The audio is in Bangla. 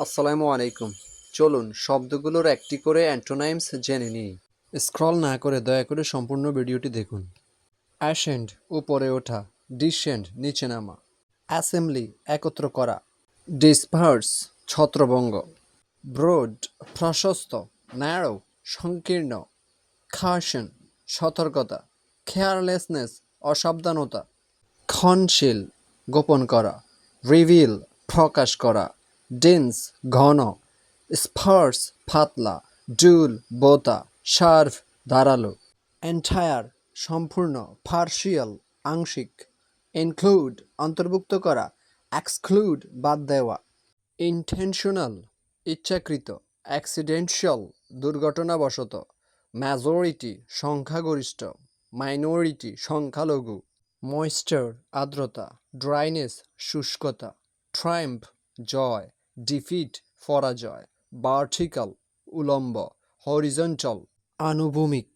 আসসালামু আলাইকুম। চলুন শব্দগুলোর একটি করে অ্যান্টোনাইমস জেনে নিই। স্ক্রল না করে দয়া করে সম্পূর্ণ ভিডিওটি দেখুন। অ্যাসেন্ড উপরে ওঠা, ডিসেন্ড নিচে নামা, অ্যাসেম্বলি একত্র করা, ডিসপার্স ছত্রভঙ্গ, ব্রড প্রশস্ত, ন্যারো সংকীর্ণ, কাশন সতর্কতা, কেয়ারলেসনেস অসাবধানতা, ক্ষণশীল গোপন করা, রিভিল প্রকাশ করা, ডেন্স ঘন, স্পার্স পাতলা, ডুল বোতা, শার্ভ ধারালো, এন্টায়ার সম্পূর্ণ, পার্শিয়াল আংশিক, ইনক্লুড অন্তর্ভুক্ত করা, এক্সক্লুড বাদ দেওয়া, ইন্টেনশনাল ইচ্ছাকৃত, অ্যাক্সিডেন্টিয়াল দুর্ঘটনাবশত, মেজরিটি সংখ্যাগরিষ্ঠ, মাইনরিটি সংখ্যালঘু, ময়েশ্চার আর্দ্রতা, ড্রাইনেস শুষ্কতা, ট্রায়াম্ফ জয়, ডিফিট পরাজয়, ভার্টিক্যাল উলম্ব, হরিজন্টাল আনুভূমিক।